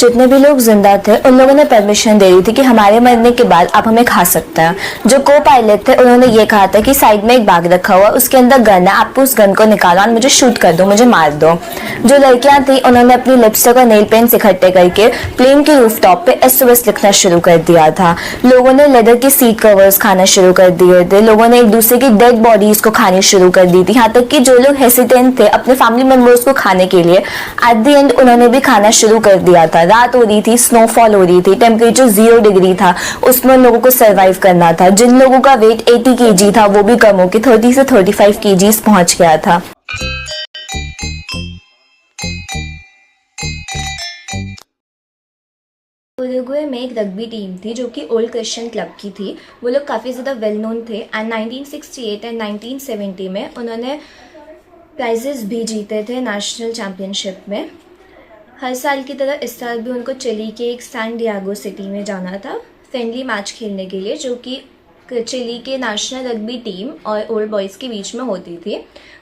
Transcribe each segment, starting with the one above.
जितने भी लोग जिंदा थे उन लोगों ने परमिशन दे दी थी कि हमारे मरने के बाद आप हमें खा सकते हैं। जो को पायलट थे उन्होंने ये कहा था कि साइड में एक बैग रखा हुआ, उसके अंदर गन है, आप उस गन को निकालो और मुझे शूट कर दो, मुझे मार दो। जो लड़कियां थी उन्होंने अपनी लिपस्टिक और नेल पेंट्स इकट्ठे करके प्लेन के रूफटॉप पे SOS लिखना शुरू कर दिया था। लोगों ने लेदर के सीट कवर्स खाना शुरू कर दिए थे। लोगों ने एक दूसरे की डेड बॉडीज को खानी शुरू कर दी थी। यहाँ तक कि जो लोग हेसिटेंट थे अपने फैमिली मेंबर्स को खाने के लिए, एट द एंड उन्होंने भी खाना शुरू कर दिया था। रात हो रही थी, स्नोफॉल हो रही थी, टेम्परेचर 0 डिग्री था, उसमें लोगों को सर्वाइव करना था। जिन लोगों का वेट 80 kg था वो भी कम होकर 30 से 35 kg पहुंच गया था। उरुग्वे में एक रग्बी टीम थी जो कि ओल्ड क्रिश्चियन क्लब की थी। वो लोग काफ़ी ज़्यादा वेल नोन थे एंड 1968 एंड 1970 में उन्होंने प्राइजेस भी जीते थे नेशनल चैम्पियनशिप में। हर साल की तरह इस साल भी उनको चिली के एक सैन डिएगो सिटी में जाना था फ्रेंडली मैच खेलने के लिए, जो कि चिली के नेशनल रग्बी टीम और ओल्ड बॉयज़ के बीच में होती थी।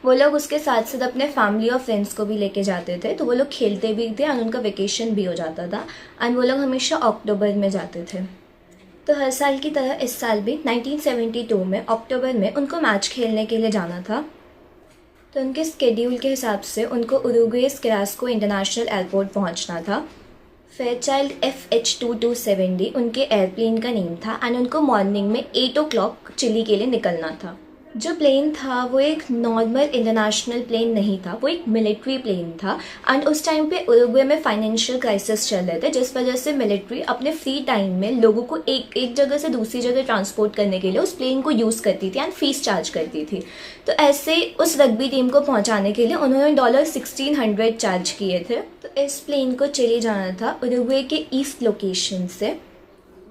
वो लोग उसके साथ साथ अपने फैमिली और फ्रेंड्स को भी लेके जाते थे, तो वो लोग खेलते भी थे और उनका वेकेशन भी हो जाता था एंड वो लोग हमेशा अक्टूबर में जाते थे। तो हर साल की तरह इस साल भी 1972 में अक्टूबर में उनको मैच खेलने के लिए जाना था। तो उनके स्केड्यूल के हिसाब से उनको उरुग्वेस कैरास्को इंटरनेशनल एयरपोर्ट पहुंचना था। फेयरचाइल्ड FH2270 उनके एयरप्लेन का नेम था एंड उनको मॉर्निंग में 8 o'clock चिली के लिए निकलना था। जो प्लेन था वो एक नॉर्मल इंटरनेशनल प्लेन नहीं था, वो एक मिलिट्री प्लेन था एंड उस टाइम पे उरुग्वे में फाइनेंशियल क्राइसिस चल रहे थे, जिस वजह से मिलिट्री अपने फ्री टाइम में लोगों को एक जगह से दूसरी जगह ट्रांसपोर्ट करने के लिए उस प्लेन को यूज़ करती थी एंड फीस चार्ज करती थी। तो ऐसे उस रग्बी टीम को पहुंचाने के लिए उन्होंने $1600 चार्ज किए थे। तो इस प्लेन को चिली जाना था उरुग्वे के ईस्ट लोकेशन से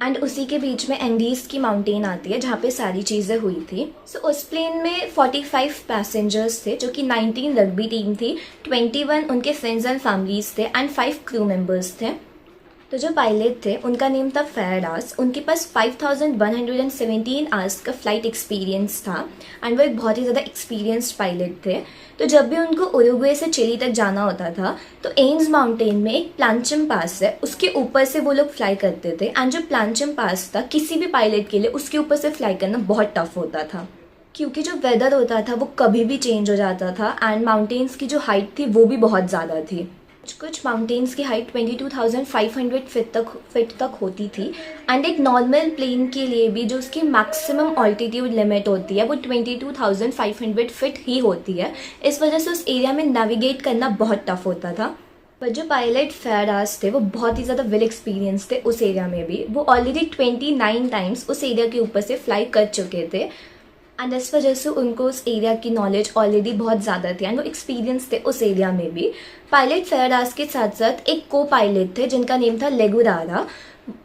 एंड उसी के बीच में एंडीज की माउंटेन आती है जहाँ पे सारी चीज़ें हुई थी। सो उस प्लेन में 45 पैसेंजर्स थे, जो कि 19 रग्बी टीम थी, 21 उनके फ्रेंड्स एंड फैमिलीज थे एंड 5 क्रू मेंबर्स थे। तो जो पायलट थे उनका नेम था फेराडास। उनके पास 5117 आवर्स का फ्लाइट एक्सपीरियंस था एंड वो एक बहुत ही ज़्यादा एक्सपीरियंस्ड पायलट थे। तो जब भी उनको उरुग्वे से चिली तक जाना होता था तो एन्स माउंटेन में एक प्लानचम पास है, उसके ऊपर से वो लोग फ्लाई करते थे एंड जो प्लानचम पास था किसी भी पायलट के लिए उसके ऊपर से फ्लाई करना बहुत टफ होता था, क्योंकि जो वेदर होता था वो कभी भी चेंज हो जाता था एंड माउंटेन्स की जो हाइट थी वो भी बहुत ज़्यादा थी। कुछ माउंटेन्स की हाइट 22,500 फीट तक होती थी एंड एक नॉर्मल प्लेन के लिए भी जो उसकी मैक्सिमम ऑल्टीट्यूड लिमिट होती है वो 22,500 फीट ही होती है। इस वजह से उस एरिया में नेविगेट करना बहुत टफ होता था। पर जो पायलट फेराडास थे वो बहुत ही ज़्यादा वेल एक्सपीरियंस थे उस एरिया में भी। वो ऑलरेडी 29 टाइम्स उस एरिया के ऊपर से फ्लाई कर चुके थे एंड इस वजह से उनको उस एरिया की नॉलेज ऑलरेडी बहुत ज़्यादा थी एंड वो एक्सपीरियंस थे उस एरिया में भी। पायलट फेराडास के साथ साथ एक को पायलट थे जिनका नेम था लेगुरारा।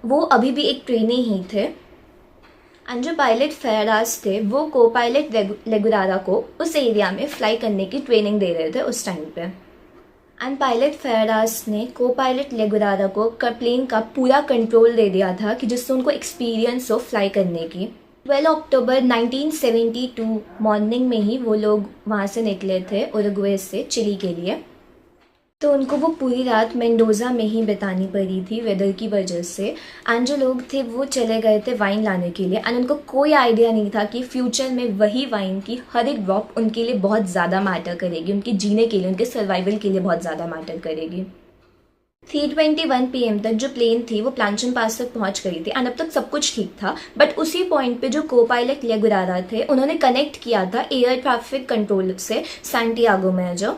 वो अभी भी एक ट्रेनी ही थे एंड जो पायलट फेराडास थे वो को पायलट लेगुरारा को उस एरिया में फ्लाई करने की ट्रेनिंग दे रहे थे उस टाइम पे। एंड पायलट फेराडास ने को पायलट लेगुरारा को प्लेन का पूरा कंट्रोल दे दिया था कि जिससे उनको एक्सपीरियंस हो फ्लाई करने की। 12 अक्टूबर 1972 मॉर्निंग में ही वो लोग वहाँ से निकले थे उरुग्वे से चिली के लिए। तो उनको वो पूरी रात मेंडोजा में ही बितानी पड़ी थी वेदर की वजह से एंड जो लोग थे वो चले गए थे वाइन लाने के लिए एंड उनको कोई आइडिया नहीं था कि फ्यूचर में वही वाइन की हर एक ड्रॉप उनके लिए बहुत ज़्यादा मैटर करेगी, उनके जीने के लिए, उनके सर्वाइवल के लिए बहुत ज़्यादा मैटर करेगी। 3:21 PM तक जो प्लेन थी वो प्लानचम पास तक पहुंच गई थी एंड अब तक सब कुछ ठीक था। बट उसी पॉइंट पे जो को पायलट लेगुरारा थे उन्होंने कनेक्ट किया था एयर ट्रैफिक कंट्रोल से सैंटियागो में। जो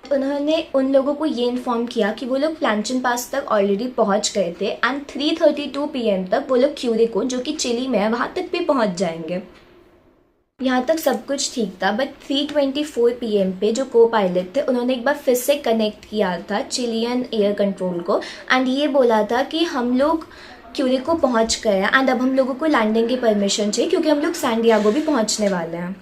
उन्होंने उन लोगों को ये इन्फॉर्म किया कि वो लोग प्लानचम पास तक ऑलरेडी पहुंच गए थे एंड 3:32 PM तक वो लोग क्यूरिको जो कि चिली में है वहाँ तक भी पहुँच जाएंगे। यहाँ तक सब कुछ ठीक था बट 3:24 PM पे जो को पायलट थे उन्होंने एक बार फिर से कनेक्ट किया था चिलियन एयर कंट्रोल को एंड ये बोला था कि हम लोग क्यूरिको पहुँच गए हैं एंड अब हम लोगों को लैंडिंग की परमिशन चाहिए क्योंकि हम लोग सैन डिएगो भी पहुँचने वाले हैं।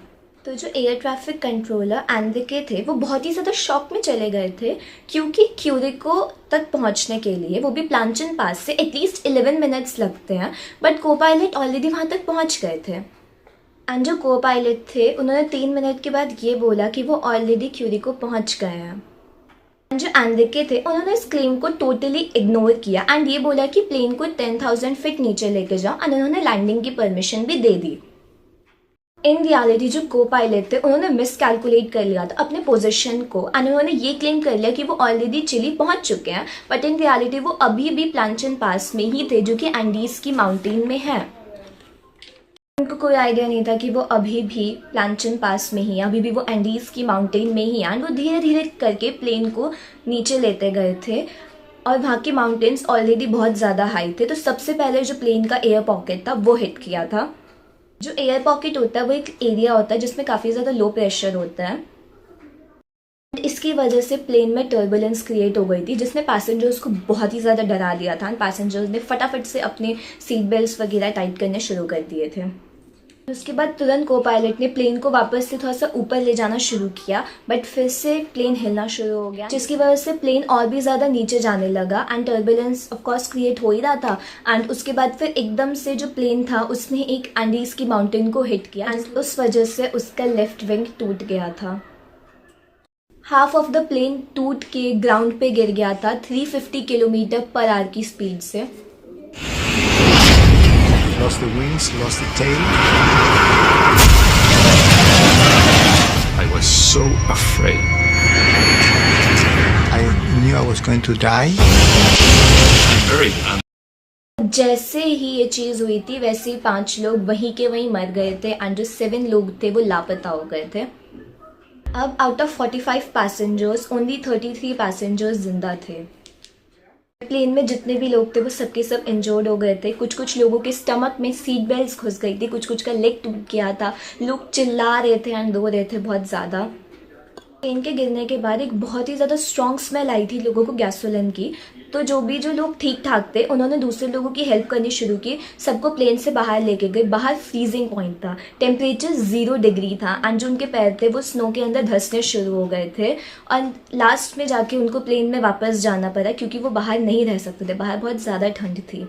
तो जो एयर ट्रैफिक कंट्रोलर एनरिके थे वो बहुत ही ज़्यादा शॉक में चले गए थे क्योंकि क्यूरिको तक पहुंचने के लिए वो भी प्लानचन पास से एटलीस्ट 11 मिनट्स लगते हैं, बट को पायलट ऑलरेडी वहाँ तक पहुंच गए थे। एंड जो को पायलट थे उन्होंने 3 मिनट के बाद ये बोला कि वो ऑलरेडी क्यूरिको पहुंच गए हैं। जो एनरिके थे उन्होंने इस क्लेम को टोटली इग्नोर किया एंड ये बोला कि प्लेन को 10,000 फीट नीचे लेके जाओ एंड उन्होंने लैंडिंग की परमिशन भी दे दी। इन रियलिटी जो को पायलट थे उन्होंने मिस कैलकुलेट कर लिया था अपने पोजीशन को एंड उन्होंने ये क्लेम कर लिया कि वो ऑलरेडी चिली पहुंच चुके हैं, बट इन रियलिटी वो अभी भी प्लांचन पास में ही थे जो कि एंडीज की माउंटेन में है। उनको कोई आइडिया नहीं था कि वो अभी भी प्लांचन पास में ही, अभी भी वो एंडीज की माउंटेन में ही है एंड वो धीरे धीरे करके प्लेन को नीचे लेते गए थे और वहाँ के माउंटेन्स ऑलरेडी बहुत ज़्यादा हाई थे। तो सबसे पहले जो प्लेन का एयर पॉकेट था वो हिट किया था। जो एयर पॉकेट होता है वो एक एरिया होता है जिसमें काफ़ी ज़्यादा लो प्रेशर होता है। इसकी वजह से प्लेन में टर्बुलेंस क्रिएट हो गई थी जिसने पैसेंजर्स को बहुत ही ज़्यादा डरा दिया था। पैसेंजर्स ने फटाफट से अपने सीट बेल्ट वगैरह टाइट करने शुरू कर दिए थे। उसके बाद तुरंत को पायलट ने प्लेन को वापस से थोड़ा सा ऊपर ले जाना शुरू किया, बट फिर से प्लेन हिलना शुरू हो गया जिसकी वजह से प्लेन और भी ज़्यादा नीचे जाने लगा and turbulence of course create हो ही रहा था। एंड उसके बाद फिर एकदम से जो प्लेन था उसने एक एंडीज की माउंटेन को हिट किया एंड उस वजह से उसका लेफ्ट विंग टूट गया था। हाफ ऑफ द प्लेन टूट के ग्राउंड पे गिर गया था 350 किलोमीटर पर आवर की स्पीड से। Lost the wings, lost the tail. I was so afraid. I knew I was going to die. जैसे ही ये चीज़ हुई थी वैसे ही 5 लोग वहीं के वहीं मर गए थे एंड जो 7 लोग थे वो लापता हो गए थे। अब out of 45 passengers only 33 passengers जिंदा थे। प्लेन में जितने भी लोग थे वो सबके सब इंजर्ड हो गए थे। कुछ कुछ लोगों के स्टमक में सीट बेल्ट घुस गई थी, कुछ कुछ का लेग टूट गया था, लोग चिल्ला रहे थे एंड रो रहे थे बहुत ज़्यादा। प्लेन के गिरने के बाद एक बहुत ही ज़्यादा स्ट्रॉन्ग स्मेल आई थी लोगों को गैसोलीन की। तो जो लोग ठीक ठाक थे उन्होंने दूसरे लोगों की हेल्प करनी शुरू की, सबको प्लेन से बाहर लेके गए। बाहर फ्रीजिंग पॉइंट था, टेम्परेचर 0 डिग्री था एंड जो उनके पैर थे वो स्नो के अंदर धंसने शुरू हो गए थे और लास्ट में जाके उनको प्लेन में वापस जाना पड़ा क्योंकि वो बाहर नहीं रह सकते थे, बाहर बहुत ज़्यादा ठंड थी।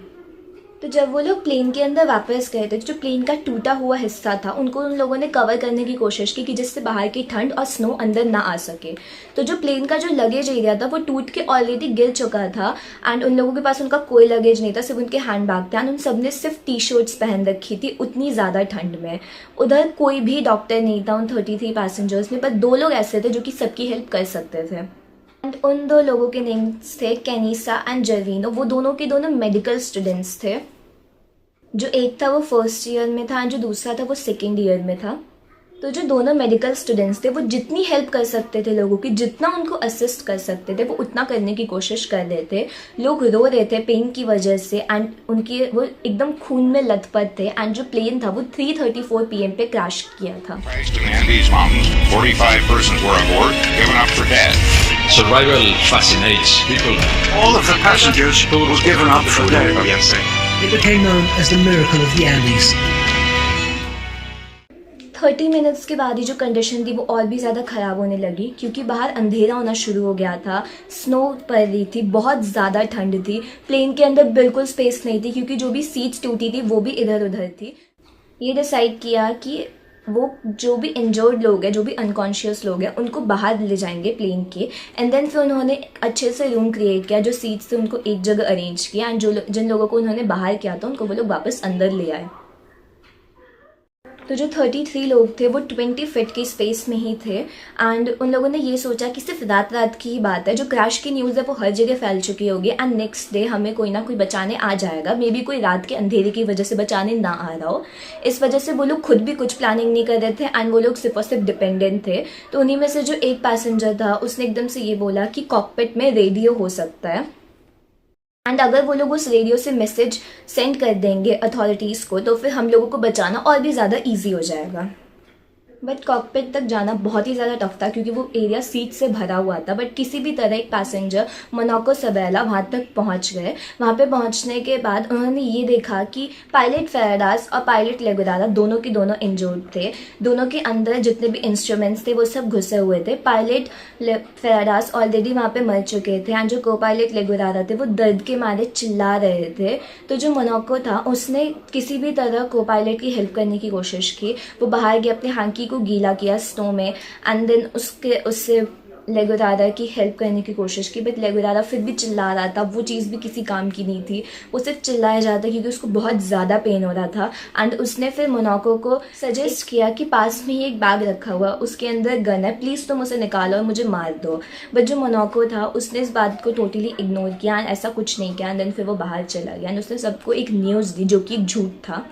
तो जब वो लोग प्लेन के अंदर वापस गए थे, जो प्लेन का टूटा हुआ हिस्सा था उनको उन लोगों ने कवर करने की कोशिश की कि जिससे बाहर की ठंड और स्नो अंदर ना आ सके। तो जो प्लेन का जो लगेज एरिया था वो टूट के ऑलरेडी गिर चुका था एंड उन लोगों के पास उनका कोई लगेज नहीं था, सिर्फ उनके हैंड बैग थे एंड उन सब ने सिर्फ टी-शर्ट्स पहन रखी थी उतनी ज़्यादा ठंड में। उधर कोई भी डॉक्टर नहीं था उन 33 पैसेंजर्स में, पर 2 लोग ऐसे थे जो कि सबकी हेल्प कर सकते थे एंड उन 2 लोगों के नेम्स थे कैनिसा एंड जर्विनो। वो दोनों के दोनों मेडिकल स्टूडेंट्स थे। जो एक था वो फर्स्ट ईयर में था एंड जो दूसरा था वो सेकेंड ईयर में था। तो जो दोनों मेडिकल स्टूडेंट्स थे वो जितनी हेल्प कर सकते थे लोगों की, जितना उनको असिस्ट कर सकते थे वो उतना करने की कोशिश कर रहे थे। लोग रो रहे थे पेन की वजह से एंड उनके वो एकदम खून में लथपथ थे एंड जो प्लेन था वो 3:34 PM पे क्रैश किया था। Survival fascinates people. All of the passengers were given up for dead. It became known as the miracle of the Andes. 30 minutes के बाद ही जो कंडीशन थी वो और भी ज़्यादा ख़राब होने लगी क्योंकि बाहर अंधेरा होना शुरू हो गया था, स्नो पड़ रही थी, बहुत ज़्यादा ठंड थी, प्लेन के अंदर बिल्कुल स्पेस नहीं थी क्योंकि जो भी सीट्स टूटी थी वो भी इधर उधर थी। ये डिसाइड किया कि वो जो भी इंजर्ड लोग हैं, जो भी अनकॉन्शियस लोग हैं, उनको बाहर ले जाएंगे प्लेन के एंड देन फिर उन्होंने अच्छे से रूम क्रिएट किया, जो सीट्स थे उनको एक जगह अरेंज किया एंड जिन लोगों को उन्होंने बाहर किया था उनको वो लोग वापस अंदर ले आए। तो जो 33 लोग थे वो 20 फीट की स्पेस में ही थे एंड उन लोगों ने ये सोचा कि सिर्फ रात की ही बात है, जो क्रैश की न्यूज़ है वो हर जगह फैल चुकी होगी एंड नेक्स्ट डे हमें कोई ना कोई बचाने आ जाएगा, मे बी कोई रात के अंधेरे की वजह से बचाने ना आ रहा हो। इस वजह से वो लोग खुद भी कुछ प्लानिंग नहीं कर रहे थे एंड वो लोग सिर्फ और सिर्फ डिपेंडेंट थे। तो उन्हीं में से जो एक पैसेंजर था उसने एकदम से ये बोला कि कॉकपिट में रेडियो हो सकता है एंड अगर वो लोग उस रेडियो से मैसेज सेंड कर देंगे अथॉरिटीज़ को तो फिर हम लोगों को बचाना और भी ज़्यादा इजी हो जाएगा। बट कॉकपिट तक जाना बहुत ही ज़्यादा टफ था क्योंकि वो एरिया सीट से भरा हुआ था। बट किसी भी तरह एक पैसेंजर मोनाको सबेला वहाँ तक पहुँच गए। वहाँ पे पहुँचने के बाद उन्होंने ये देखा कि पायलट फेराडास और पायलट लेगुरारा दोनों के दोनों इंजर्ड थे। दोनों के अंदर जितने भी इंस्ट्रूमेंट्स थे वो सब घुसे हुए थे। पायलट फेराडास ऑलरेडी वहाँ पे मर चुके थे एंड जो को पायलट लेगुरारा थे वो दर्द के मारे चिल्ला रहे थे। तो जो मोनाको था उसने किसी भी तरह को पायलट की हेल्प करने की कोशिश की। वो बाहर गया, अपने हैंकी को गीला किया स्नो में एंड देन उससे लेगोरारा की हेल्प करने की कोशिश की, बट लेगोरारा फिर भी चिल्ला रहा था। वो चीज़ भी किसी काम की नहीं थी, वो सिर्फ चिल्लाया जाता क्योंकि उसको बहुत ज़्यादा पेन हो रहा था। एंड उसने फिर मोनाको को सजेस्ट किया कि पास में ही एक बैग रखा हुआ, उसके अंदर गन है, प्लीज़ तुम उसे निकालो और मुझे मार दो। बट जो मोनाको था उसने इस बात को टोटली इग्नोर किया एंड ऐसा कुछ नहीं किया। एंड देन फिर वो बाहर चला गया एंड उसने सबको एक न्यूज़ दी जो कि एक झूठ था।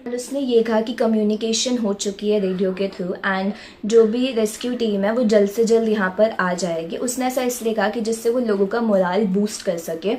और उसने ये कहा कि कम्युनिकेशन हो चुकी है रेडियो के थ्रू एंड जो भी रेस्क्यू टीम है वो जल्द से जल्द यहाँ पर आ जाएगी। उसने ऐसा इसलिए कहा कि जिससे वो लोगों का मोराल बूस्ट कर सके।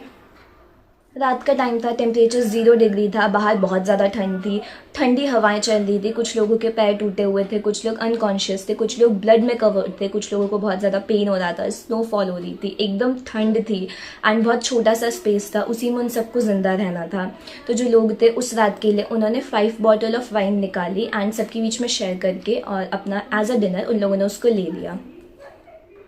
रात का टाइम था, टेम्परेचर 0 डिग्री था, बाहर बहुत ज़्यादा ठंड थी, ठंडी हवाएं चल रही थी, कुछ लोगों के पैर टूटे हुए थे, कुछ लोग अनकॉन्शियस थे, कुछ लोग ब्लड में कवर्ड थे, कुछ लोगों को बहुत ज़्यादा पेन हो रहा था, स्नोफॉल हो रही थी, एकदम ठंड थी एंड बहुत छोटा सा स्पेस था, उसी में उन सबको ज़िंदा रहना था। तो जो लोग थे उस रात के लिए उन्होंने 5 बॉटल ऑफ वाइन निकाली एंड सबके बीच में शेयर करके और अपना एज अ डिनर उन लोगों ने उसको ले लिया।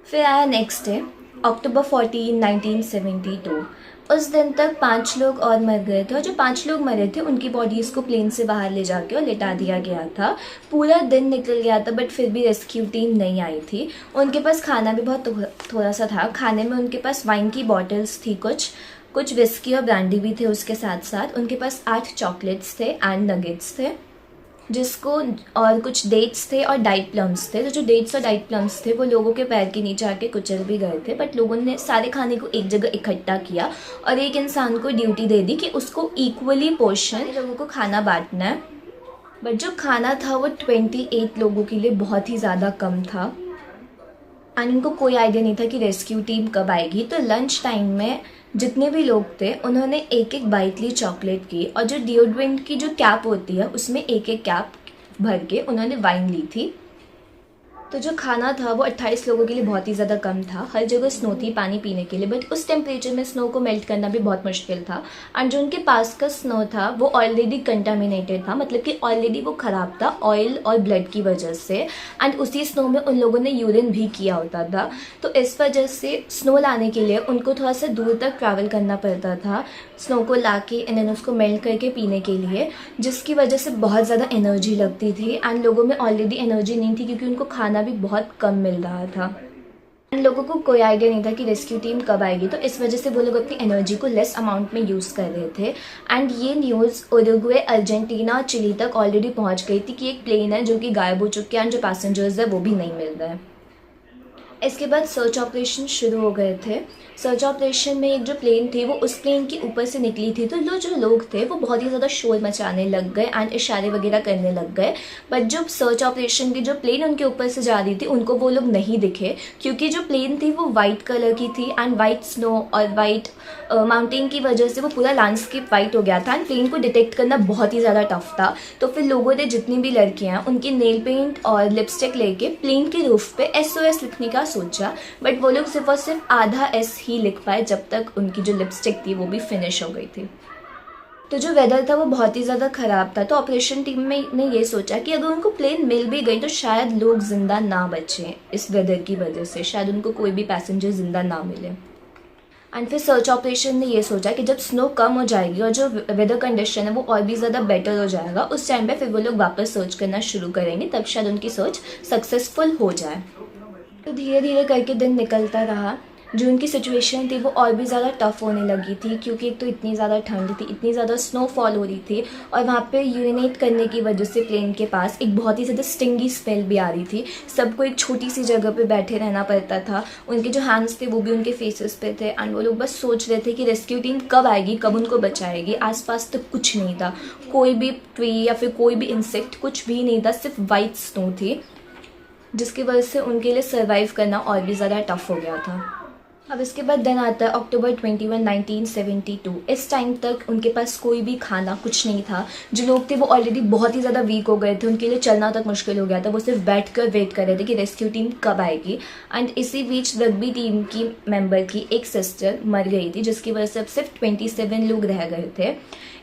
फिर आया नेक्स्ट डे, अक्टूबर 14, 1972। उस दिन तक 5 लोग और मर गए थे और जो 5 लोग मरे थे उनकी बॉडीज़ को प्लेन से बाहर ले जाके और लिटा दिया गया था। पूरा दिन निकल गया था बट फिर भी रेस्क्यू टीम नहीं आई थी। उनके पास खाना भी बहुत थोड़ा सा था। खाने में उनके पास वाइन की बॉटल्स थी, कुछ विस्की और ब्रांडी भी थे। उसके साथ साथ उनके पास 8 चॉकलेट्स थे एंड नगेट्स थे जिसको और कुछ डेट्स थे और डाइट प्लम्स थे। तो जो डेट्स और डाइट प्लम्स थे वो लोगों के पैर के नीचे आके कुचल भी गए थे, बट लोगों ने सारे खाने को एक जगह इकट्ठा किया और एक इंसान को ड्यूटी दे दी कि उसको इक्वली पोर्शन लोगों को खाना बांटना है। बट जो खाना था वो 28 लोगों के लिए बहुत ही ज़्यादा कम था एंड उनको कोई आइडिया नहीं था कि रेस्क्यू टीम कब आएगी। तो लंच टाइम में जितने भी लोग थे उन्होंने एक एक बाइट ली चॉकलेट की और जो डिओड्रेंट की जो कैप होती है उसमें एक एक कैप भर के उन्होंने वाइन ली थी। तो जो खाना था वो 28 लोगों के लिए बहुत ही ज़्यादा कम था। हर जगह स्नो थी पानी पीने के लिए, बट उस टेम्परेचर में स्नो को मेल्ट करना भी बहुत मुश्किल था। एंड जो उनके पास का स्नो था वो ऑलरेडी कंटामिनेटेड था, मतलब कि ऑलरेडी वो ख़राब था ऑयल और ब्लड की वजह से। एंड उसी स्नो में उन लोगों ने यूरिन भी किया होता था। तो इस वजह से स्नो लाने के लिए उनको थोड़ा सा दूर तक ट्रैवल करना पड़ता था स्नो को ला के एंड उसको मेल्ट करके पीने के लिए, जिसकी वजह से बहुत ज़्यादा एनर्जी लगती थी। एंड लोगों में ऑलरेडी एनर्जी नहीं थी क्योंकि उनको खाना भी बहुत कम मिल रहा था। एंड लोगों को कोई आइडिया नहीं था कि रेस्क्यू टीम कब आएगी, तो इस वजह से वो लोग अपनी एनर्जी को लेस अमाउंट में यूज़ कर रहे थे। एंड ये न्यूज़ उरुग्वे, अर्जेंटीना और चिली तक ऑलरेडी पहुंच गई थी कि एक प्लेन है जो कि गायब हो चुकी है एंड जो पैसेंजर्स है वो भी नहीं मिल रहे हैं। इसके बाद सर्च ऑपरेशन शुरू हो गए थे। सर्च ऑपरेशन में एक जो प्लेन थी वो उस प्लेन के ऊपर से निकली थी, तो जो लोग थे वो बहुत ही ज़्यादा शोर मचाने लग गए एंड इशारे वगैरह करने लग गए। बट जो सर्च ऑपरेशन की जो प्लेन उनके ऊपर से जा रही थी उनको वो लोग नहीं दिखे क्योंकि जो प्लेन थी वो वाइट कलर की थी एंड वाइट स्नो और वाइट माउंटेन की वजह से वो पूरा लैंडस्केप वाइट हो गया था एंड प्लेन को डिटेक्ट करना बहुत ही ज़्यादा टफ था। तो फिर लोगों ने, जितनी भी लड़कियाँ हैं, उनकी नेल पेंट और लिपस्टिक लेके प्लेन के रूफ पे SOS लिखने का सोचा, बट वो लोग सिर्फ और सिर्फ आधा S ही लिख पाए जब तक उनकी जो लिपस्टिक थी वो भी फिनिश हो गई थी। तो जो वेदर था वो बहुत ही ज़्यादा ख़राब था। तो ऑपरेशन टीम ने ये सोचा कि अगर उनको प्लेन मिल भी गई तो शायद लोग ज़िंदा ना बचें इस वेदर की वजह से, शायद उनको कोई भी पैसेंजर ज़िंदा ना मिले। एंड फिर सर्च ऑपरेशन ने ये सोचा कि जब स्नो कम हो जाएगी और जो वेदर कंडीशन है वो और भी ज़्यादा बेटर हो जाएगा, उस टाइम पे फिर वो लोग वापस सर्च करना शुरू करेंगे, तब शायद उनकी सर्च सक्सेसफुल हो जाए। तो धीरे धीरे करके दिन निकलता रहा। जो उनकी सिचुएशन थी वो और भी ज़्यादा टफ होने लगी थी क्योंकि एक तो इतनी ज़्यादा ठंड थी, इतनी ज़्यादा स्नोफॉल हो रही थी और वहाँ पे यूरिनेट करने की वजह से प्लेन के पास एक बहुत ही ज़्यादा स्टिंगी स्मेल भी आ रही थी। सबको एक छोटी सी जगह पे बैठे रहना पड़ता था। उनके जो हैंड्स थे वो भी उनके फेसेस पे थे एंड वो लोग बस सोच रहे थे कि रेस्क्यू टीम कब आएगी, कब उनको बचाएगी। आसपास तो कुछ नहीं था, कोई भी ट्री या फिर कोई भी इंसेक्ट, कुछ भी नहीं था, सिर्फ वाइट स्नो थी, जिसकी वजह से उनके लिए सर्वाइव करना और भी ज़्यादा टफ हो गया था। अब इसके बाद दिन आता है अक्टूबर 21, 1972। इस टाइम तक उनके पास कोई भी खाना कुछ नहीं था। जो लोग थे वो ऑलरेडी बहुत ही ज़्यादा वीक हो गए थे, उनके लिए चलना तक मुश्किल हो गया था। वो सिर्फ बैठ कर वेट कर रहे थे कि रेस्क्यू टीम कब आएगी। एंड इसी बीच रग्बी टीम की मेंबर की एक सिस्टर मर गई थी, जिसकी वजह से अब सिर्फ 27 लोग रह गए थे।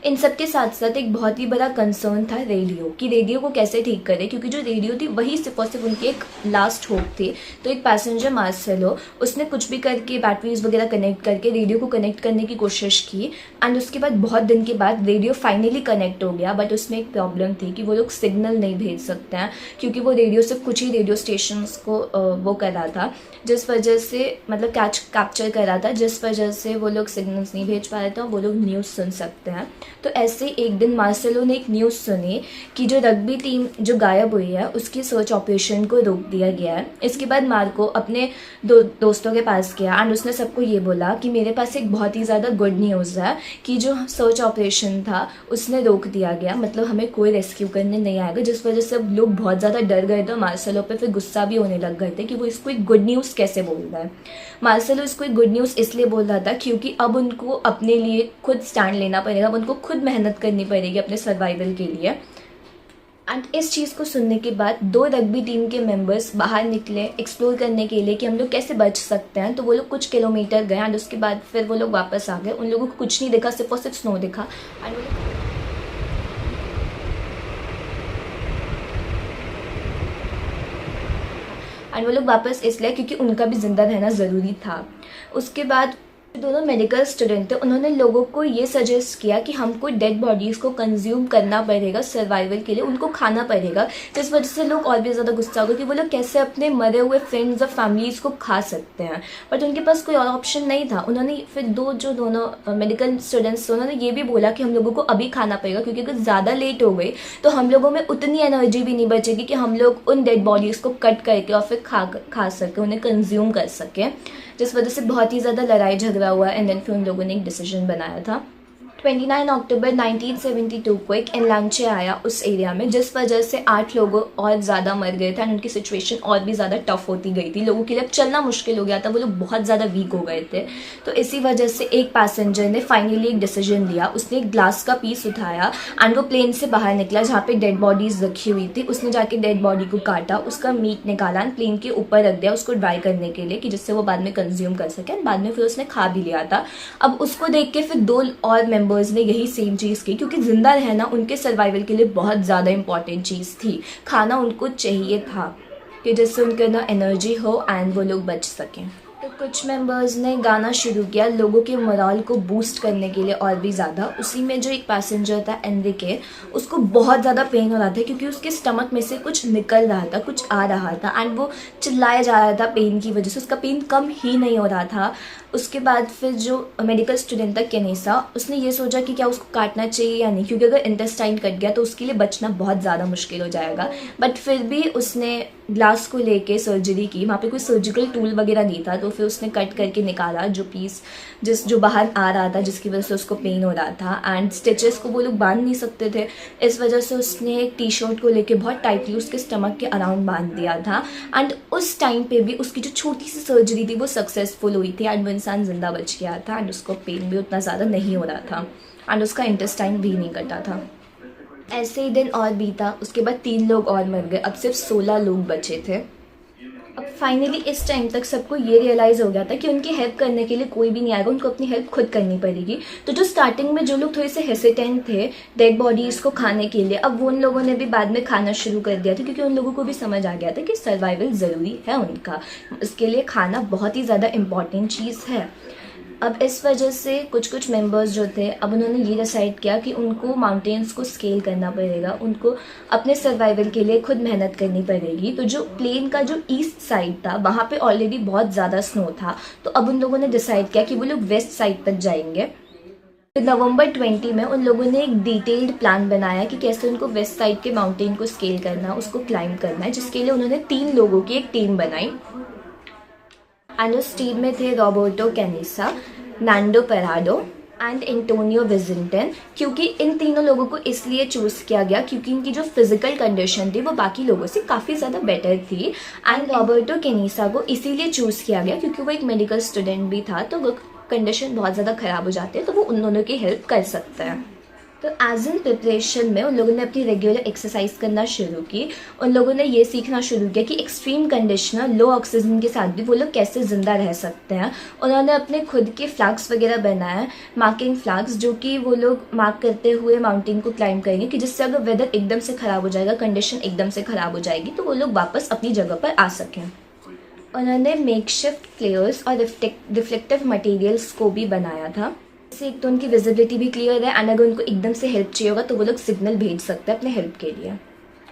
इन सब के साथ साथ एक बहुत ही बड़ा कंसर्न था रेडियो, कि रेडियो को कैसे ठीक करें, क्योंकि जो रेडियो थी वही सिर्फ और सिर्फ उनकी एक लास्ट होप थी। तो एक पैसेंजर मार्सेलो, उसने कुछ भी करके की बैटरीज वगैरह कनेक्ट करके रेडियो को कनेक्ट करने की कोशिश की एंड उसके बाद बहुत दिन के बाद रेडियो फाइनली कनेक्ट हो गया। बट उसमें एक प्रॉब्लम थी कि वो लोग सिग्नल नहीं भेज सकते हैं क्योंकि वो रेडियो सिर्फ कुछ ही रेडियो स्टेशंस को वो कर रहा था, जिस वजह से मतलब कैप्चर कर रहा था, जिस वजह से वो लोग सिग्नल्स नहीं भेज पा रहे थे और वो लोग न्यूज़ सुन सकते हैं। तो ऐसे एक दिन मार्सेलो ने एक न्यूज़ सुनी कि जो रग्बी टीम जो गायब हुई है उसकी सर्च ऑपरेशन को रोक दिया गया है। इसके बाद मार्को अपने दोस्तों के पास गया एंड उसने सबको ये बोला कि मेरे पास एक बहुत ही ज़्यादा गुड न्यूज़ है कि जो सर्च ऑपरेशन था उसने रोक दिया गया, मतलब हमें कोई रेस्क्यू करने नहीं आएगा। जिस वजह से लोग बहुत ज़्यादा डर गए थे, मार्सेलो पे फिर गुस्सा भी होने लग गए थे कि वो इसको एक गुड न्यूज़ कैसे बोल रहा है। मार्सेलो इसको एक गुड न्यूज़ इसलिए बोल रहा था क्योंकि अब उनको अपने लिए खुद स्टैंड लेना पड़ेगा, अब उनको खुद मेहनत करनी पड़ेगी अपने सर्वाइवल के लिए। एंड इस चीज़ को सुनने के बाद 2 रग्बी टीम के मेंबर्स बाहर निकले एक्सप्लोर करने के लिए कि हम लोग कैसे बच सकते हैं। तो वो लोग कुछ किलोमीटर गए एंड उसके बाद फिर वो लोग वापस आ गए। उन लोगों को कुछ नहीं दिखा, सिर्फ और सिर्फ स्नो दिखा एंड वो लोग वापस इसलिए क्योंकि उनका भी जिंदा रहना ज़रूरी था। उसके बाद दोनों मेडिकल स्टूडेंट थे, उन्होंने लोगों को ये सजेस्ट किया कि हमको डेड बॉडीज़ को कंज्यूम करना पड़ेगा सर्वाइवल के लिए, उनको खाना पड़ेगा। जिस वजह से लोग और भी ज़्यादा गुस्सा हो गए कि वो लोग कैसे अपने मरे हुए फ्रेंड्स और फैमिलीज़ को खा सकते हैं, बट उनके पास कोई और ऑप्शन नहीं था। उन्होंने फिर दोनों मेडिकल स्टूडेंट्स उन्होंने ये भी बोला कि हम लोगों को अभी खाना पड़ेगा क्योंकि अगर ज़्यादा लेट हो गई तो हम लोगों में उतनी एनर्जी भी नहीं बचेगी कि हम लोग उन डेड बॉडीज़ को कट करके और फिर खा सकें, उन्हें कंज्यूम कर सकें। जिस वजह से बहुत ही ज़्यादा लड़ाई झगड़ा हुआ एंड देन फिर उन लोगों ने एक डिसीजन बनाया था। 29 अक्टूबर 1972 को एक एनलांचे आया उस एरिया में, जिस वजह से 8 लोग और ज़्यादा मर गए थे एंड उनकी सिचुएशन और भी ज़्यादा टफ होती गई थी। लोगों के लिए अब चलना मुश्किल हो गया था, वो लोग बहुत ज़्यादा वीक हो गए थे। तो इसी वजह से एक पैसेंजर ने फाइनली एक डिसीजन लिया, उसने एक ग्लास का पीस उठाया एंड वो प्लेन से बाहर निकला जहाँ पे डेड बॉडीज़ रखी हुई थी। उसने जाके डेड बॉडी को काटा, उसका मीट निकाला एंड प्लेन के ऊपर रख दिया उसको ड्राई करने के लिए कि जिससे वो बाद में कंज्यूम कर सके। बाद में फिर उसने खा भी लिया था। अब उसको देख के फिर 2 और मेंबर्स ने यही सेम चीज़ की, क्योंकि जिंदा रहना उनके सर्वाइवल के लिए बहुत ज़्यादा इंपॉर्टेंट चीज़ थी। खाना उनको चाहिए था कि जिससे उनके अंदर एनर्जी हो एंड वो लोग बच सकें। तो कुछ मेंबर्स ने गाना शुरू किया लोगों के मोरल को बूस्ट करने के लिए और भी ज़्यादा। उसी में जो एक पैसेंजर था एनरिके, उसको बहुत ज़्यादा पेन हो रहा था क्योंकि उसके स्टमक में से कुछ निकल रहा था, कुछ आ रहा था एंड वो चिल्लाया जा रहा था पेन की वजह से, उसका पेन कम ही नहीं हो रहा था। उसके बाद फिर जो मेडिकल स्टूडेंट था केनेसा, उसने ये सोचा कि क्या उसको काटना चाहिए या नहीं, क्योंकि अगर इंटेस्टाइन कट गया तो उसके लिए बचना बहुत ज़्यादा मुश्किल हो जाएगा। बट फिर भी उसने ग्लास को लेके सर्जरी की, वहाँ पे कोई सर्जिकल टूल वगैरह नहीं था, तो फिर उसने कट करके निकाला जो पीस जो बाहर आ रहा था, जिसकी वजह से उसको पेन हो रहा था एंड स्टिचेस को वो लोग बांध नहीं सकते थे। इस वजह से उसने एक टी शर्ट को लेके बहुत टाइटली उसके स्टमक के अराउंड बांध दिया था एंड उस टाइम पे भी उसकी जो छोटी सी सर्जरी थी वो सक्सेसफुल हुई थी एंड वो इंसान जिंदा बच गया था एंड उसको पेन भी उतना ज़्यादा नहीं हो रहा था एंड उसका इंटेस्टाइन भी नहीं कटा था। ऐसे ही दिन और बीता, उसके बाद 3 लोग और मर गए, अब सिर्फ 16 लोग बचे थे। अब फाइनली इस टाइम तक सबको ये रियलाइज़ हो गया था कि उनकी हेल्प करने के लिए कोई भी नहीं आएगा, उनको अपनी हेल्प खुद करनी पड़ेगी। तो जो स्टार्टिंग में जो लोग थोड़े से हेसिटेंट थे डेड बॉडीज़ को खाने के लिए, अब वो उन लोगों ने भी बाद में खाना शुरू कर दिया था क्योंकि उन लोगों को भी समझ आ गया था कि सर्वाइवल ज़रूरी है उनका, इसके लिए खाना बहुत ही ज़्यादा इम्पॉर्टेंट चीज़ है। अब इस वजह से कुछ मेंबर्स जो थे, अब उन्होंने ये डिसाइड किया कि उनको माउंटेन्स को स्केल करना पड़ेगा, उनको अपने सर्वाइवल के लिए खुद मेहनत करनी पड़ेगी। तो जो प्लेन का जो ईस्ट साइड था वहाँ पे ऑलरेडी बहुत ज़्यादा स्नो था, तो अब उन लोगों ने डिसाइड किया कि वो लोग वेस्ट साइड तक जाएंगे। तो नवंबर 20 में उन लोगों ने एक डिटेल्ड प्लान बनाया कि कैसे उनको वेस्ट साइड के माउंटेन को स्केल करना, उसको क्लाइंब करना है, जिसके लिए उन्होंने 3 लोगों की एक टीम बनाई एंड उस टीम में थे रॉबर्टो कैनेसा, नांडो पेराडो एंड एंटोनियो विजिंटन। क्योंकि इन तीनों लोगों को इसलिए चूज़ किया गया क्योंकि इनकी जो फिजिकल कंडीशन थी वो बाकी लोगों से काफ़ी ज़्यादा बेटर थी एंड रॉबर्टो कैनेसा को इसीलिए चूज़ किया गया क्योंकि वो एक मेडिकल स्टूडेंट भी था, तो वो कंडीशन बहुत ज़्यादा ख़राब हो जाती है तो वो उन दोनों की हेल्प कर सकते हैं। तो एज इन प्रिपरेशन में उन लोगों ने अपनी रेगुलर एक्सरसाइज करना शुरू की। उन लोगों ने ये सीखना शुरू किया कि एक्सट्रीम कंडीशन लो ऑक्सीजन के साथ भी वो लोग कैसे ज़िंदा रह सकते हैं। उन्होंने अपने खुद के फ्लैग्स वगैरह बनाए, मार्किंग फ्लैग्स, जो कि वो लोग मार्क करते हुए माउंटेन को क्लाइंब करेंगे कि जिससे अगर वेदर एकदम से ख़राब हो जाएगा, कंडीशन एकदम से ख़राब हो जाएगी, तो वो लोग वापस अपनी जगह पर आ सकें। उन्होंने मेकशिफ्ट फ्लेयर्स और रिफ्लेक्टिव मटेरियल्स को भी बनाया था। इससे एक तो उनकी विजिबिलिटी भी क्लियर है एंड अगर उनको एकदम से हेल्प चाहिए होगा तो वो लोग सिग्नल भेज सकते हैं अपने हेल्प के लिए।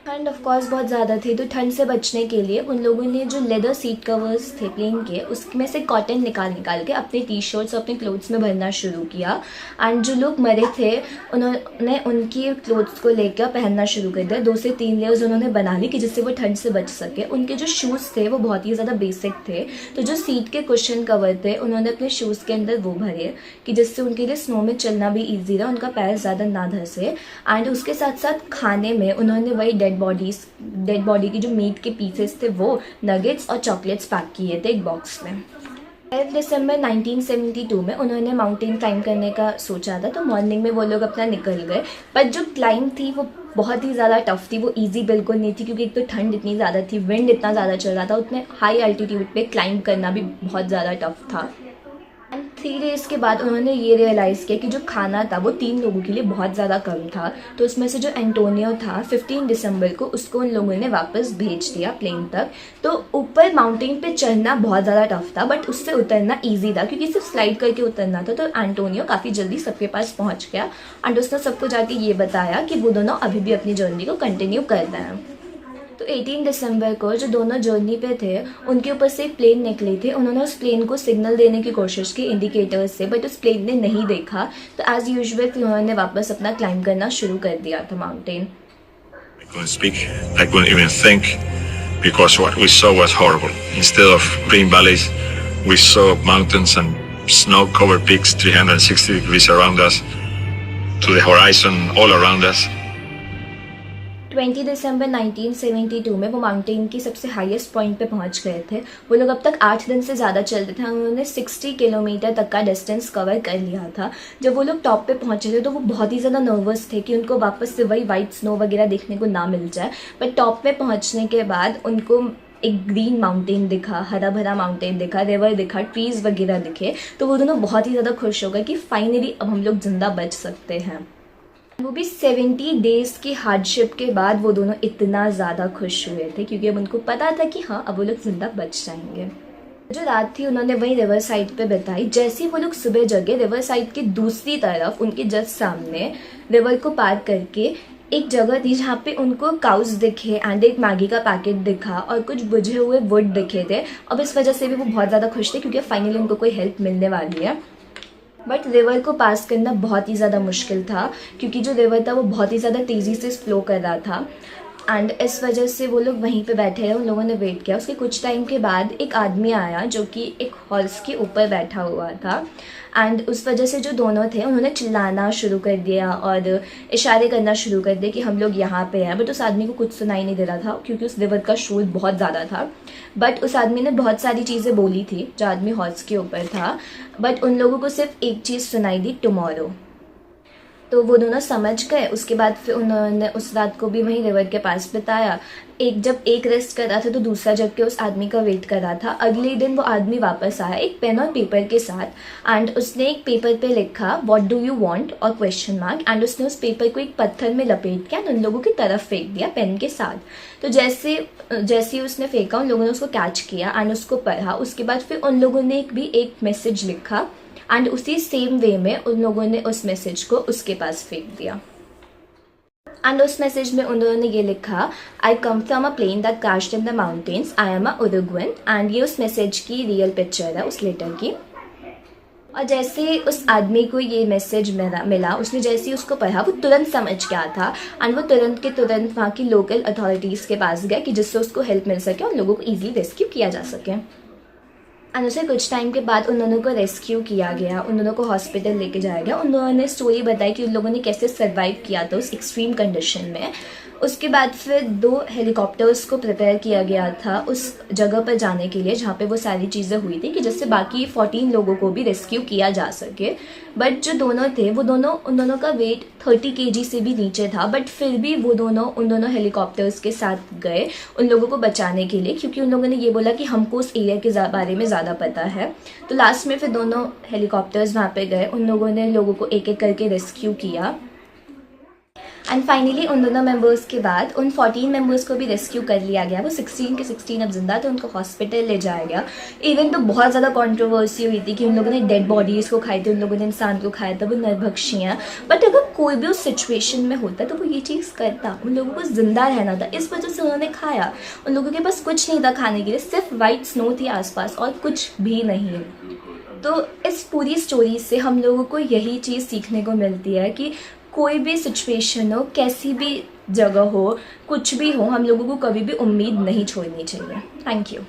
ठंड ऑफ कोर्स बहुत ज़्यादा थी, तो ठंड से बचने के लिए उन लोगों ने जो लेदर सीट कवर्स थे प्लेन के, उसमें से कॉटन निकाल के अपने टी शर्ट्स और अपने क्लोथ्स में भरना शुरू किया। एंड जो लोग मरे थे उन्होंने उनकी क्लोथ्स को लेकर पहनना शुरू कर दिया। 2 से 3 लेयर्स उन्होंने बना ली कि जिससे वो ठंड से बच सके। उनके जो शूज़ थे वो बहुत ही ज़्यादा बेसिक थे, तो जो सीट के कुशन कवर थे उन्होंने अपने शूज़ के अंदर वो भरे कि जिससे उनके लिए स्नो में चलना भी ईजी रहा, उनका पैर ज़्यादा ना धंसे। एंड उसके साथ साथ खाने में उन्होंने वही डेड बॉडी की जो मीट के पीसेस थे वो नगेट्स और चॉकलेट्स पैक किए थे एक बॉक्स में। 5 दिसंबर 1972 में उन्होंने माउंटेन क्लाइंब करने का सोचा था, तो मॉर्निंग में वो लोग अपना निकल गए। पर जो क्लाइंब थी वो बहुत ही ज़्यादा टफ थी, वो इजी बिल्कुल नहीं थी, क्योंकि एक तो ठंड इतनी ज़्यादा थी, विंड इतना ज़्यादा चल रहा था, उतने हाई एल्टीट्यूड पे क्लाइंब करना भी बहुत ज़्यादा टफ था। एंड 3 डेज़ के बाद उन्होंने ये रियलाइज़ किया कि जो खाना था वो 3 लोगों के लिए बहुत ज़्यादा कम था। तो उसमें से जो एंटोनियो था 15 दिसंबर को उसको उन लोगों ने वापस भेज दिया प्लेन तक। तो ऊपर माउंटेन पे चढ़ना बहुत ज़्यादा टफ था, बट उससे उतरना ईजी था क्योंकि सिर्फ स्लाइड करके उतरना था। तो एंटोनियो काफ़ी जल्दी सबके पास पहुँच गया एंड उसने सबको जाके ये बताया कि वो दोनों अभी भी अपनी जर्नी को कंटिन्यू कर रहे हैं। तो 18 दिसंबर को जो दोनों जर्नी पे थे उनके ऊपर से एक प्लेन निकली थी। उन्होंने उस प्लेन को सिग्नल देने की कोशिश की इंडिकेटर्स से, बट उस प्लेन ने नहीं देखा। तो एज यूजुअल उन्होंने वापस अपना क्लाइंब करना शुरू कर दिया था mountain. I couldn't speak, I couldn't even think, because what we saw was horrible. Instead of green valleys, we saw mountains and snow-covered peaks 360 degrees around us, to the horizon all around us. 20 दिसंबर 1972 में वो mountain की सबसे highest point पे पहुंच गए थे। वो लोग अब तक 8 दिन से ज़्यादा चलते थे, उन्होंने 60 किलोमीटर तक का डिस्टेंस कवर कर लिया था। जब वो लोग टॉप पे पहुंचे थे तो वो बहुत ही ज़्यादा नर्वस थे कि उनको वापस से वही वाइट स्नो वगैरह देखने को ना मिल जाए। पर टॉप पे पहुंचने के बाद उनको एक ग्रीन माउंटेन दिखा, हरा भरा माउंटेन दिखा, रिवर दिखा, ट्रीज़ वगैरह दिखे। तो वो दोनों बहुत ही ज़्यादा खुश हो गए कि फाइनली अब हम लोग ज़िंदा बच सकते हैं। वो भी 70 डेज़ की हार्डशिप के बाद वो दोनों इतना ज़्यादा खुश हुए थे क्योंकि अब उनको पता था कि हाँ अब वो लोग ज़िंदा बच जाएंगे। जो रात थी उन्होंने वही रिवर साइड पे बिताई। जैसे ही वो लोग सुबह जगे, रिवर साइड के दूसरी तरफ उनके जस्ट सामने रिवर को पार करके एक जगह थी जहाँ पे उनको काउस दिखे एंड एक मैगी का पैकेट दिखा और कुछ बुझे हुए वुड दिखे थे। अब इस वजह से भी वो बहुत ज़्यादा खुश थे क्योंकि फाइनली उनको कोई हेल्प मिलने वाली है। बट रिवर को पास करना बहुत ही ज़्यादा मुश्किल था क्योंकि जो रिवर था वो बहुत ही ज़्यादा तेज़ी से फ्लो कर रहा था एंड इस वजह से वो लोग वहीं पे बैठे रहे। उन लोगों ने वेट किया। उसके कुछ टाइम के बाद एक आदमी आया जो कि एक हॉर्स के ऊपर बैठा हुआ था एंड उस वजह से जो दोनों थे उन्होंने चिल्लाना शुरू कर दिया और इशारे करना शुरू कर दिए कि हम लोग यहाँ पे हैं। बट उस आदमी को कुछ सुनाई नहीं दे रहा था क्योंकि उस रिवर का शोर बहुत ज़्यादा था। बट उस आदमी ने बहुत सारी चीज़ें बोली थी जो आदमी हॉर्स के ऊपर था, बट उन लोगों को सिर्फ एक चीज़ सुनाई दी, टुमारो। तो वो दोनों समझ गए। उसके बाद फिर उन्होंने उस रात को भी वहीं रिवर के पास बिताया। जब एक रेस्ट कर रहा था तो दूसरा जग के उस आदमी का वेट कर रहा था। अगले दिन वो आदमी वापस आया एक पेन और पेपर के साथ एंड उसने एक पेपर पे लिखा व्हाट डू यू वांट और क्वेश्चन मार्क एंड उसने उस पेपर को एक पत्थर में लपेट के उन लोगों की तरफ फेंक दिया पेन के साथ। तो जैसे ही उसने फेंका उन लोगों ने उसको कैच किया एंड उसको पढ़ा। उसके बाद फिर उन लोगों ने भी एक मैसेज लिखा एंड उसी सेम वे में उन लोगों ने उस मैसेज को उसके पास फेंक दिया। एंड उस मैसेज में उन्होंने ये लिखा, I come from a plane that crashed in the mountains, I am a Uruguayan. And ये उस मैसेज की रियल पिक्चर है उस लेटर की। और जैसे उस आदमी को ये मैसेज मिला उसने जैसे ही उसको पढ़ा वो तुरंत समझ गया था एंड वो तुरंत के तुरंत वहाँ की लोकल अथॉरिटीज़ के पास गया कि जिससे उसको हेल्प मिल सके, उन लोगों को ईजिली रेस्क्यू किया जा सके। एंड उसे कुछ टाइम के बाद उन दोनों को रेस्क्यू किया गया, उन दोनों को हॉस्पिटल लेके जाया गया। उन दोनों ने स्टोरी बताई कि उन लोगों ने कैसे सर्वाइव किया था उस एक्सट्रीम कंडीशन में। उसके बाद फिर 2 हेलीकॉप्टर्स को प्रिपेयर किया गया था उस जगह पर जाने के लिए जहाँ पे वो सारी चीज़ें हुई थी कि जिससे बाकी 14 लोगों को भी रेस्क्यू किया जा सके। बट जो दोनों थे वो उन दोनों का वेट 30 kg से भी नीचे था, बट फिर भी वो उन दोनों हेलीकॉप्टर्स के साथ गए उन लोगों को बचाने के लिए क्योंकि उन लोगों ने ये बोला कि हमको उस एरिया के बारे में ज़्यादा पता है। तो लास्ट में फिर दोनों हेलीकॉप्टर्स वहाँ पे गए, उन लोगों ने लोगों को एक एक करके रेस्क्यू किया। एंड फाइनली उन दोनों मेंबर्स के बाद उन 14 मेंबर्स को भी रेस्क्यू कर लिया गया। वो 16 के 16 अब जिंदा थे, उनको हॉस्पिटल ले जाया गया। इवन तो बहुत ज़्यादा कंट्रोवर्सी हुई थी कि उन लोगों ने डेड बॉडीज़ को खाए थे, उन लोगों ने इंसान को खाया था, वो नरभक्षी हैं। बट अगर कोई भी उस सिचुएशन में होता तो वो ये चीज़ करता, उन लोगों को जिंदा रहना था, इस वजह से उन्होंने खाया। उन लोगों के पास कुछ नहीं था खाने के लिए, सिर्फ वाइट स्नो थी आसपास और कुछ भी नहीं। तो इस पूरी स्टोरी से हम लोगों को यही चीज़ सीखने को मिलती है कि कोई भी सिचुएशन हो, कैसी भी जगह हो, कुछ भी हो, हम लोगों को कभी भी उम्मीद नहीं छोड़नी चाहिए। Thank you.